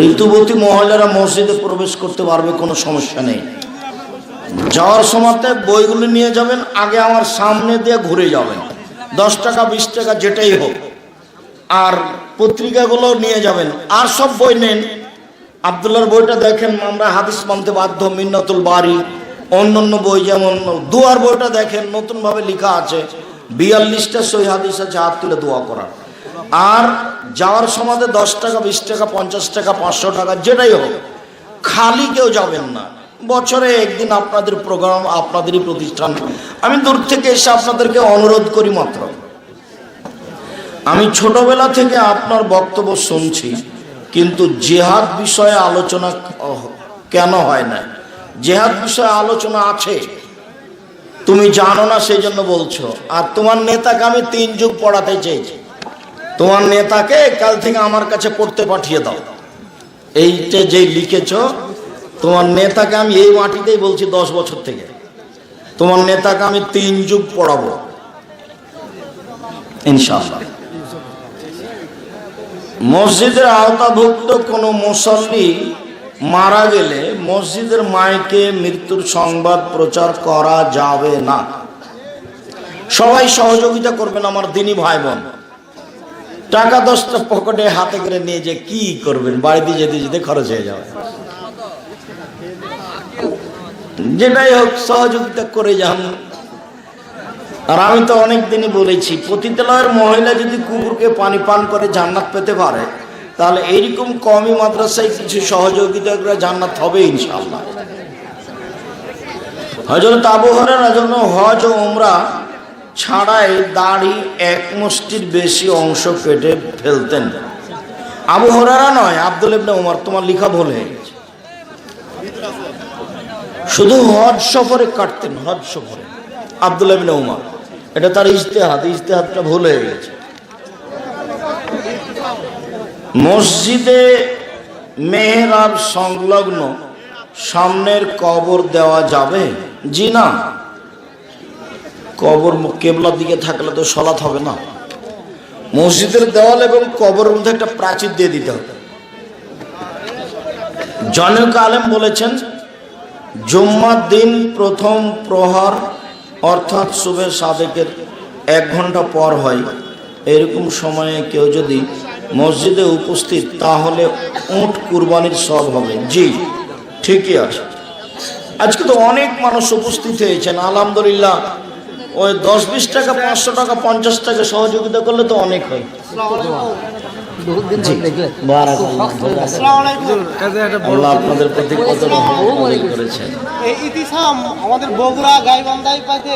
ঋতুবতী মহিলারা মসজিদে প্রবেশ করতে পারবে, কোনো সমস্যা নেই। যাওয়ার সময়তে বইগুলো নিয়ে যাবেন, আগে আমার সামনে দিয়ে ঘুরে যাবেন, 10 টাকা 20 টাকা যেটাই হোক, আর পত্রিকাগুলো নিয়ে যাবেন। আর সব বই নেন, আব্দুল্লাহর বইটা দেখেন, আমরা হাদিস মানতে বাধ্য, মিন্নাতুল বারি, অন্যান্য বই যেমন দোয়ার বইটা দেখেন, নতুনভাবে লেখা আছে, 42টা সহিহ হাদিস আছে হাত তুলে দোয়া করার। আর যাওয়ার সময় 10 টাকা 20 টাকা 50 টাকা 500 টাকা যেটাই হোক, খালি কেউ যাবেন না। বছরে একদিন আপনাদের প্রোগ্রাম, আপনাদেরই প্রতিষ্ঠান, আমি দূর থেকে এসে আপনাদেরকে অনুরোধ করি মাত্র, আমি ছোটবেলা থেকে আপনার বক্তব্য শুনছি, কিন্তু জিহাদ বিষয়ে আলোচনা কেন হয় না? জিহাদ বিষয়ে আলোচনা আছে, তুমি জানো না সেই জন্য বলছো। আর তোমার নেতাকে আমি 3 যুগ পড়াতে চেয়েছি, তোমার নেতাকে কাল থেকে আমার কাছে পড়তে পাঠিয়ে দাও। এইটা যে লিখেছ, তোমার নেতাকে আমি এই মাটিতেই বলছি 10 বছর থেকে, তোমার নেতাকে আমি 3 যুগ পড়াবো ইনশাআল্লাহ। মসজিদের আওতাভুক্ত কোনো মুসল্লি মারা গেলে মসজিদের মাইকে মৃত্যুর সংবাদ প্রচার করা যাবে না। সবাই সহযোগিতা করবেন আমার দিনী ভাই বোন। টাকা 10টা পকেটে হাতে করে নিয়ে যে কি করবেন, বাড়িতে যেতে যেতে খরচ হয়ে যাবে। যেটাই হোক সহযোগিতা করে যান। আর আমি তো অনেক দিনই বলেছি, পতিতালয়ের মহিলা যদি কুকুরকে পানি পান করে জান্নাত পেতে পারে, তাহলে এইরকম কওমি মাদ্রাসায় কিছু সহযোগিতা করে জান্নাত হবে ইনশাআল্লাহ। হযরত আবু হুরায়রা জন্য হজ ও উমরা ছাড়াই দাড়ি 1 মুষ্টির বেশি অংশ কেটে ফেলতেন। আবু হুরায়রা নয়, আব্দুল্লাহ ইবনে উমর। তোমার লেখা ভুল হয়ে গেছে, শুধু হজ সফরে কাটতেন, হজ সফরে আব্দুল্লাহ ইবনে উমর। এটা তার ইজতিহাদ, ইজতিহাদটা ভুল হয়ে গেছে। মসজিদে মেহরাব সংলগ্ন সামনের কবর দেওয়া যাবে? জি না, কবর কেবলার দিকে থাকলে তো সালাত হবে না। মসজিদের দেওয়াল এবং কবরের মধ্যে একটা প্রাচীর দিয়ে দিতে হবে। জনক আলেম বলেছেন, জুম্মার দিন প্রথম প্রহর অর্থাৎ সুবে সাদেকের 1 ঘন্টা পর হয়, এরকম সময়ে কেউ যদি মসজিদে উপস্থিত, তাহলে উট কুরবানির সব হবে। জি ঠিকই আছে। আজকে তো অনেক মানুষ উপস্থিত হয়েছেন, আলহামদুলিল্লাহ। ওই 10-20 টাকা 500 টাকা 50 টাকা সহযোগিতা করলে তো অনেক হয়। আল্লাহ আপনাদের প্রতি কত করেছেন। এই ইতিসাম আমাদের বগুড়া গাইবান্ধায় পাইতে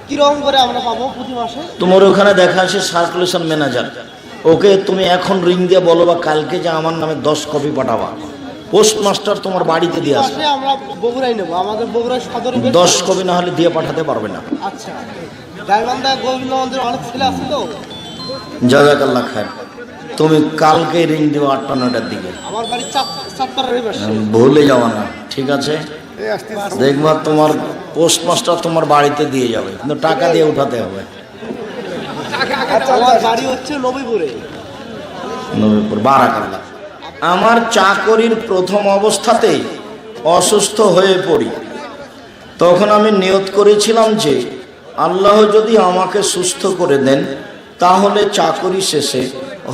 কিরকম করে আমরা পাবো প্রতি মাসে? তোমার ওখানে দেখা আছে সার্কুলেশন ম্যানেজার, ওকে তুমি এখন রিং দিয়ে বলো বা কালকে যে আমার নামে 10 কপি পাঠাবা, পোস্টমাস্টার তোমার বাড়িতে দিয়ে আসবে। আমরা বগুড়াই নেব, আমাদের বগুড়া সদরে 10 কপি না হলে দিয়ে পাঠাতে পারবে না। আচ্ছা, গাইবান্ধা গোবিন্দ মন্দির অনেক ছেলে আছে তো। জাযাকাল্লাহ খায়ের। তুমি কালকে রিং দিও 8টা-9টার দিকে। আমার বাড়ি চাঁদপাড়ার পাশে। ভুলে যাওয়া না, ঠিক আছে? দেখবা তোমার পোস্টমাস্টার তোমার বাড়িতে দিয়ে যাবে, কিন্তু টাকা দিয়ে উঠাতে হবে। আমার বাড়ি হচ্ছে নবীপুরে। নবীপুর, বারাকাল্লাহ। আমার চাকরির প্রথম অবস্থাতেই অসুস্থ হয়ে পড়ি। তখন আমি নিয়ত করেছিলাম যে আল্লাহ যদি আমাকে সুস্থ করে দেন, তাহলে চাকরি শেষে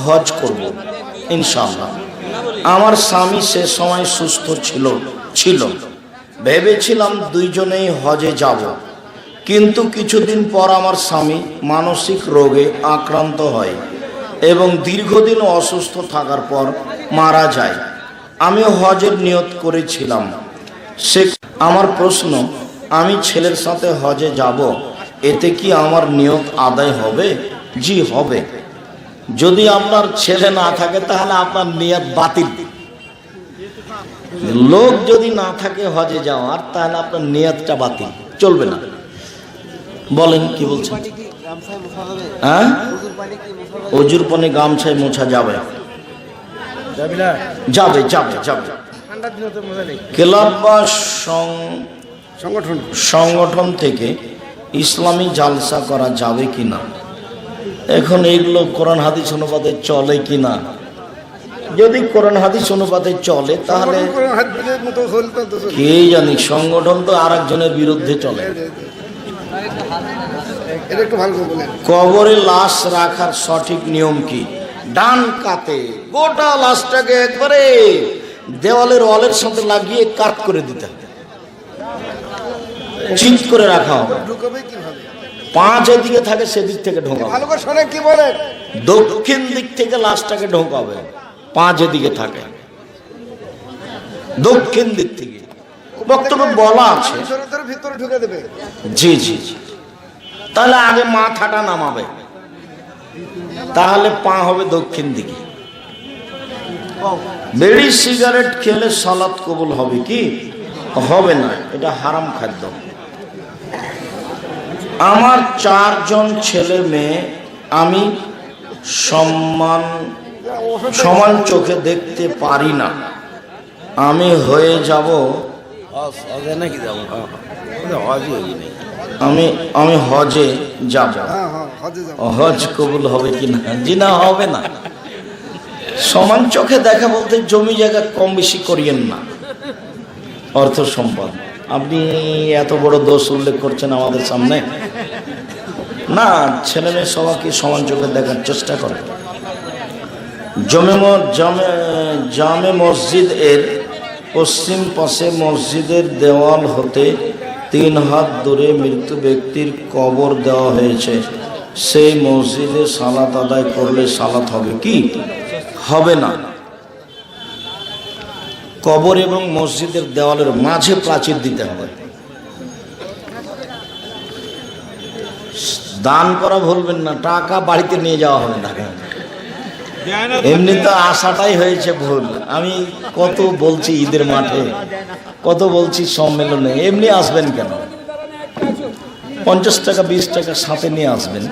হজ করব ইনশাআল্লাহ। আমার স্বামী সে সময় সুস্থ ছিল। ভেবেছিলাম দুইজনেই হজে যাব, কিন্তু কিছুদিন পর আমার স্বামী মানসিক রোগে আক্রান্ত হয় এবং দীর্ঘদিন অসুস্থ থাকার পর মারা যায়। আমি হজের নিয়ত করেছিলাম। আমার প্রশ্ন, আমি ছেলের সাথে হজে যাব, এতে কি আমার নিয়ত আদায় হবে? জি হবে। যদি আপনার ছেলে না থাকে তাহলে আপনার নিয়ত বাতিল। লোক যদি না থাকে হজে যাওয়ার, তাহলে আপনার নিয়তটা বাতিল, চলবে না। বলেন কি বলছেন? হ্যাঁ, অজুর পানি গামছায় মোছা যাবে? যাবে যাবে যাবে। ক্লাব বা সংগঠন থেকে ইসলামী জালসা করা যাবে কিনা? এখন এইগুলো কোরআন হাদিস অনুপাতে চলে কিনা, যদি কোরআন হাদিস অনুপাতে চলে তাহলে কে জানি, সংগঠন তো আর একজনের বিরুদ্ধে চলে। কবরে লাশ রাখার সঠিক নিয়ম কি? ডান কাতে গোটা লাশটাকে একবারে দেওয়ালের ওয়ালের সাথে লাগিয়ে কাট করে দিতে হবে, চিৎ করে রাখা হবে। পা যেদিকে থাকে সেদিক থেকে ঢোকাবে, দক্ষিণ দিক থেকে লাশটাকে ঢোকাবে। পা যেদিকে থাকে দক্ষিণ দিক থেকে, বক্তব্য বলা আছে ভিতরে ঢুকে দেবে। জি জি জি। তাহলে আগে মাথাটা নামাবে, তাহলে পা হবে দক্ষিণ দিকে। বিড়ি সিগারেট খেলে সালাত কবুল হবে কি? হবে না, এটা হারাম খাদ্য। আমার 4 জন ছেলে মেয়ে, আমি সমান চোখে দেখতে পারি না, আমি হয়ে যাব, আমি হজে যাব, হজ কবুল হবে কি না? জি না, হবে না। সমান চোখে দেখা বলতে জমি জায়গা কম বেশি করিয়েন না, অর্থ সম্পদ। আপনি এত বড় দোষ উল্লেখ করছেন আমাদের সামনে। না, ছেলে মেয়ে সবাইকে সমান চোখে দেখার চেষ্টা করে। জামে মসজিদ এর পশ্চিম পাশে মসজিদের দেওয়াল হতে 3 হাত দূরে মৃত্যু ব্যক্তির কবর দেওয়া হয়েছে, সেই মসজিদে সালাত আদায় করলে সালাত হবে কি? হবে না। কবর এবং মসজিদের দেওয়ালের মাঝে প্রাচীর দিতে হবে। দান করা ভুলবেন না, টাকা বাড়িতে নিয়ে যাওয়া হবে না। এমনি তো আশাটাই হয়েছে ভুল। আমি কত বলছি ঈদের মাঠে, কত বলছি সম্মেলনে, এমনি আসবেন কেন? 50 টাকা 20 টাকা সাথে নিয়ে আসবেন।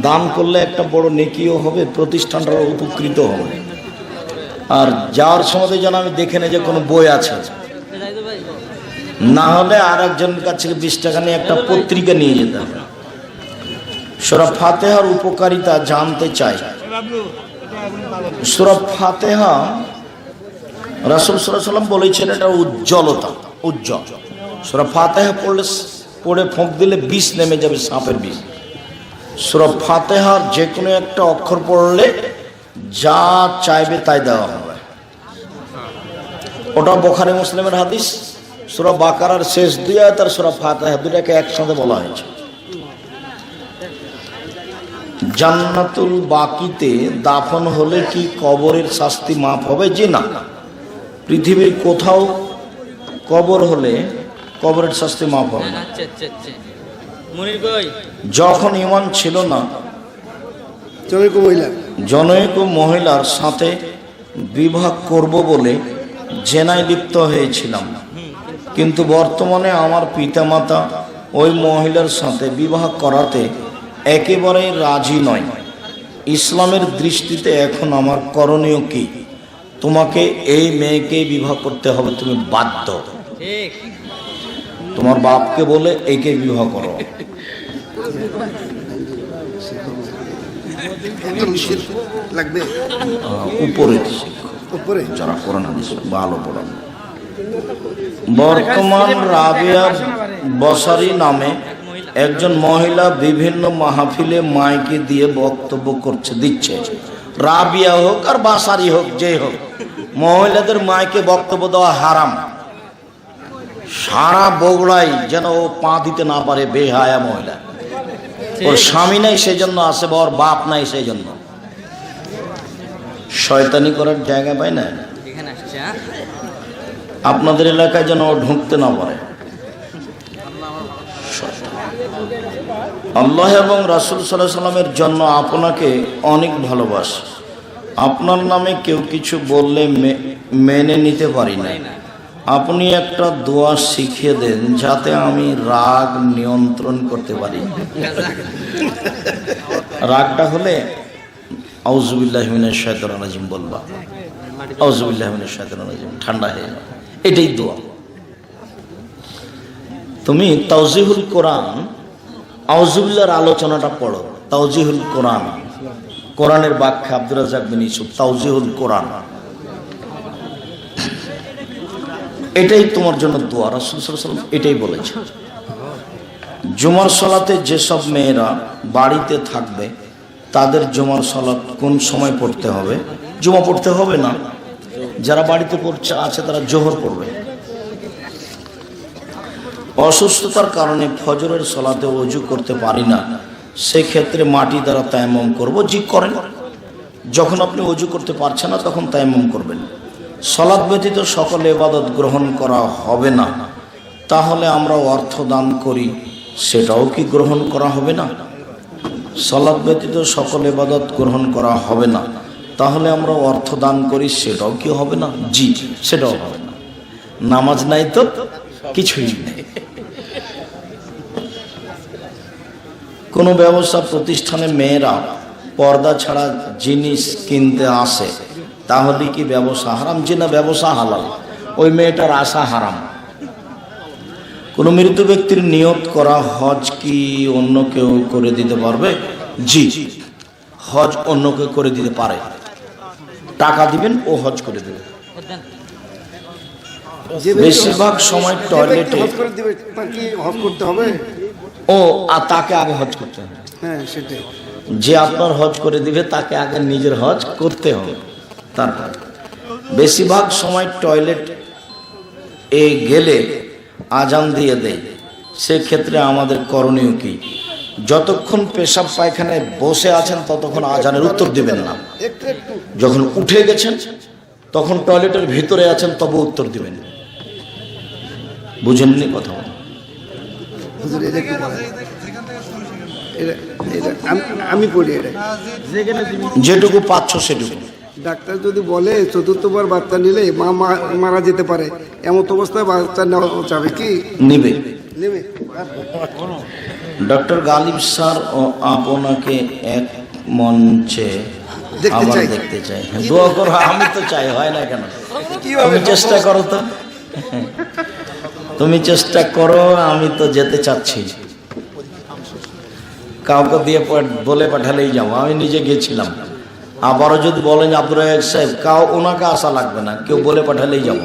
দান করলে একটা বড় নেকিও হবে, প্রতিষ্ঠানটাও উপকৃত হবে। আর যাওয়ার সময় যেন আমি দেখে নেই যে কোনো বই আছে, না হলে আর একজনের কাছ থেকে 20 টাকা নিয়ে একটা পত্রিকা নিয়ে যেতে হবে। সূরা ফাতিহার উপকারিতা জানতে চাই। সূরা ফাতিহা রাসূল সাল্লাল্লাহু আলাইহি ওয়াসাল্লাম বলেছেন এটা উজ্জ্বলতা, উজ্জ্বল। সূরা ফাতিহা পড়ে ফোঁক দিলে বিষ নেমে যাবে, সাপের বিষ। সূরা ফাতিহার যে কোনো একটা অক্ষর পড়লে যা চাইবে তাই দেওয়া হবে। ওটা বুখারী মুসলিমের হাদিস। সূরা বাকারার শেষ 2 আয়াত আর সূরা ফাতিহা দুটাকে একসাথে বলা হয়েছে। জান্নাতুল বাকিতে দাফন হলে কি কবরের শাস্তি মাফ হবে? জি না, পৃথিবীর কোথাও কবর হলে কবরের শাস্তি মাফ হবে না। যখন ঈমান ছিল না, জনৈক মহিলার সাথে বিবাহ করব বলে জেনায় লিপ্ত হয়েছিলাম, কিন্তু বর্তমানে আমার পিতামাতা ওই মহিলার সাথে বিবাহ করাতে একেবারেই রাজি নয়। ইসলামের দৃষ্টিতে এখন আমার করণীয় কি? তোমাকে এই মেয়েকে বিবাহ করতে হবে, তুমি বাধ্য। তোমার বাপকে বলে একে বিবাহ করো। উপরে যারা কোরআন হাদিস ভালো পড়ান। বর্তমান রাবিয়া বসারি নামে একজন মহিলা বিভিন্ন মাহফিলে মাইকে দিয়ে বক্তব্য দিচ্ছে। রাবিয়া হোক আর বাসারি হোক, যে হোক, মহিলাদের মাইকে বক্তব্য দেওয়া হারাম। সারা বগুড়াই যেন ও পা দিতে না পারে, বেহায়া মহিলা। ওর স্বামী নাই সেই জন্য আসে, বা ওর বাপ নাই সেই জন্য। শয়তানি করার জায়গা পায় না। আপনাদের এলাকায় যেন ও ঢুকতে না পারে। আল্লাহ এবং রাসূল সাল্লাল্লাহু আলাইহি ওয়াসাল্লামের জন্য আপনাকে অনেক ভালোবাসি। আপনার নামে কেউ কিছু বললে মেনে নিতে পারি না। আপনি একটা দোয়া শিখিয়ে দেন যাতে আমি রাগ নিয়ন্ত্রণ করতে পারি। রাগটা হলে আউযুবিল্লাহি মিনাশ শাইতানির রাজিম বলবা, আউযুবিল্লাহি মিনাশ শাইতানির রাজিম, ঠান্ডা হয়ে যাবে। এটাই দোয়া। তুমি তাওজিহুল কোরআন আউযুবিল্লাহর আলোচনাটা পড়ো। তাওজিহুল কোরআন, কোরআনের ব্যাখ্যা আব্দুর রাজ্জাক বিন ইউসুফ, তাওজিহুল কোরআন। এটাই তোমার জন্য দোয়া। রাসূল সাল্লাল্লাহু আলাইহি ওয়াসাল্লাম এটাই বলেছে। জুমার সালাতে যেসব মেয়েরা বাড়িতে থাকবে তাদের জুমার সালাত কোন সময় পড়তে হবে? জুমা পড়তে হবে না, যারা বাড়িতে পড়ছে আছে তারা জোহর পড়বে। অসুস্থতার কারণে ফজরের সালাতে ওযু করতে পারি না, সেক্ষেত্রে মাটি দ্বারা তায়াম্মুম করব। জি করেন, যখন আপনি ওযু করতে পারছেন না তখন তায়াম্মুম করবেন। সালাত ব্যতীত সকল ইবাদত গ্রহণ করা হবে না, তাহলে আমরা অর্থ দান করি, সেটাও কি গ্রহণ করা হবে না? সালাত ব্যতীত সকল ইবাদত গ্রহণ করা হবে না, তাহলে আমরা অর্থ দান করি, সেটাও কি হবে না? জি, সেটাও হবে না। নামাজ নাই তো কিছুই নেই। কোনো ব্যবসা প্রতিষ্ঠানে মেয়েরা পর্দা ছাড়া জিনিস কিনতে আসে, তাহলে কি ব্যবসা হারাম? জি না, ব্যবসা হালাল, ওই মেয়েটার আশা হারাম। কোনো মৃত ব্যক্তির নিয়ত করা হজ কি অন্য কেউ করে দিতে পারবে? জি, হজ অন্য কেউ করে দিতে পারে, টাকা দিবেন ও হজ করে দেবে। বেশিরভাগ সময় টয়লেটে হজ করতে হবে, ও আর তাকে আগে হজ করতে হবে। হ্যাঁ সেটাই। যে আপনার হজ করে দিবে তাকে আগে নিজের হজ করতে হবে, তারপর। বেশিরভাগ সময় টয়লেট এ গেলে আজান দিয়ে দেয়, সেক্ষেত্রে আমাদের করণীয় কি? যতক্ষণ পেশাব পায়খানায় বসে আছেন ততক্ষণ আজানের উত্তর দিবেন না। যখন উঠে গেছেন তখন টয়লেটের ভিতরে আছেন তবে উত্তর দিবেন। বুঝেননি কথা? হুজুর এটা কি বলে? আমি পড়ি এটা, যেটুকু পাচ্ছ সেটুকু। ডাক্তার যদি বলে চতুর্থবার বাচ্চা নিলে মা মারা যেতে পারে, এমন অবস্থায় বাচ্চা নেওয়া যাবে কি? নিবে। নেবে। ডক্টর গালিব স্যার ও আপনাকে এক মঞ্চে আবার দেখতে চাই। দোয়া করো, আমি তো চাই, হয় না কেন? তুমি চেষ্টা করো তো, তুমি চেষ্টা করো, আমি তো যেতে চাচ্ছি। কাউকে দিয়ে বলে পাঠালেই যাবো, আমি নিজে গেছিলাম। আবারও যদি বলেন আব্দুর রাজ্জাক সাহেব, ওনাকে আসা লাগবে না, কেউ বলে পাঠালেই যাবো।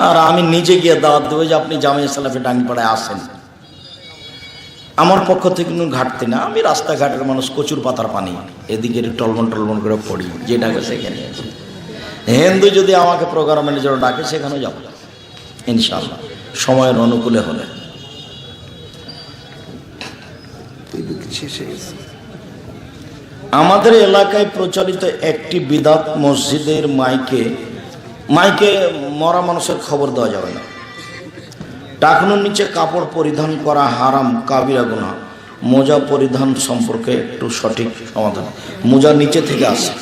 আর আমি নিজে গিয়ে দাওয়াত দেবো যে আপনি জামিয়া সালাফি ডাঙ্গিপাড়ায় আসেন। আমার পক্ষ থেকে কোনো ঘাটতি না, আমি রাস্তাঘাটের মানুষ, কচুর পাতার পানি, এদিকে টলমন টলমন করে পড়ি, যেটাকে সেখানে আছে। হিন্দু যদি আমাকে প্রোগ্রামের জন্য ডাকে সেখানেও যাবো ইনশাআল্লাহ, সময়ের অনুকূলে হলে। আমাদের এলাকায় প্রচলিত একটি বিদআত, মসজিদের মাইকে মরা মানুষের খবর দেওয়া যাবে না। টাকনুর নিচে কাপড় পরিধান করা হারাম, কাবিরা গুনাহ। মোজা পরিধান সম্পর্কে একটু সঠিক সমাধান। মোজা নিচে থেকে আসে,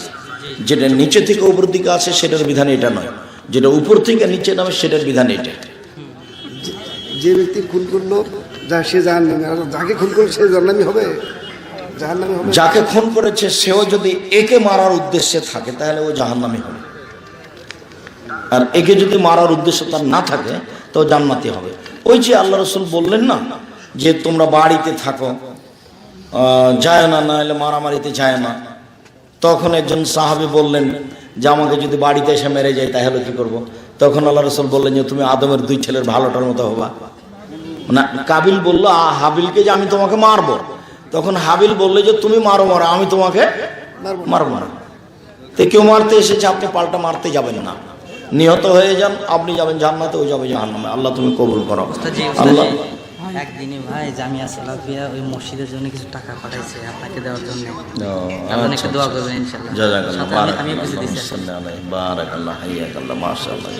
যেটা নিচে থেকে উপর দিকে আসে সেটার বিধান এটা নয়, যেটা উপর থেকে নিচে নামে সেটার বিধান এটা। যে ব্যক্তি খুন করলো সে জাহান্নামী, আর যাকে খুন করলো সে জাহান্নামী হবে, জাহান্নামী হবে। যাকে খুন করেছে সেও যদি একে মারার উদ্দেশ্যে থাকে তাহলে ও জাহান্নামী হবে, আর একে যদি মারার উদ্দেশ্য তার না থাকে তো জান্নাতি হবে। ওই যে আল্লাহ রসুল বললেন না যে তোমরা বাড়িতে থাকো, যায় না, না হলে মারামারিতে যায় না। তখন একজন সাহাবী বললেন যে আমাকে যদি বাড়িতে এসে মেরে যায় তাহলে কি করব? তখন আল্লাহ রসুল বললেন যে তুমি আদমের দুই ছেলের ভালোটার মতো হবা না। কাবিল বললো হাবিলকে যে আমি তোমাকে মারবো, তখন হাবিল বললো যে তুমি মারো, আমি তোমাকে মারবো না। তো কেউ মারতে এসেছে, আপনি পাল্টা মারতে যাবেন না, নিহত হয়ে যান, আপনি যাবেন জান্নাতে, ও যাবে জাহান্নামে। আল্লাহ তুমি কবুল করো। আল্লাহ একদিনই ভাই জামিয়া সালাফিয়া ওই মসজিদের জন্য কিছু টাকা পাঠাইছে আপনাকে দেওয়ার জন্য, আপনি একটু দোয়া করবেন ইনশাআল্লাহ। জাযাকাল্লাহ, আমি কিছু দিচ্ছি। বারাকাল্লাহ, হাইয়াকাল্লাহ, মাশাআল্লাহ।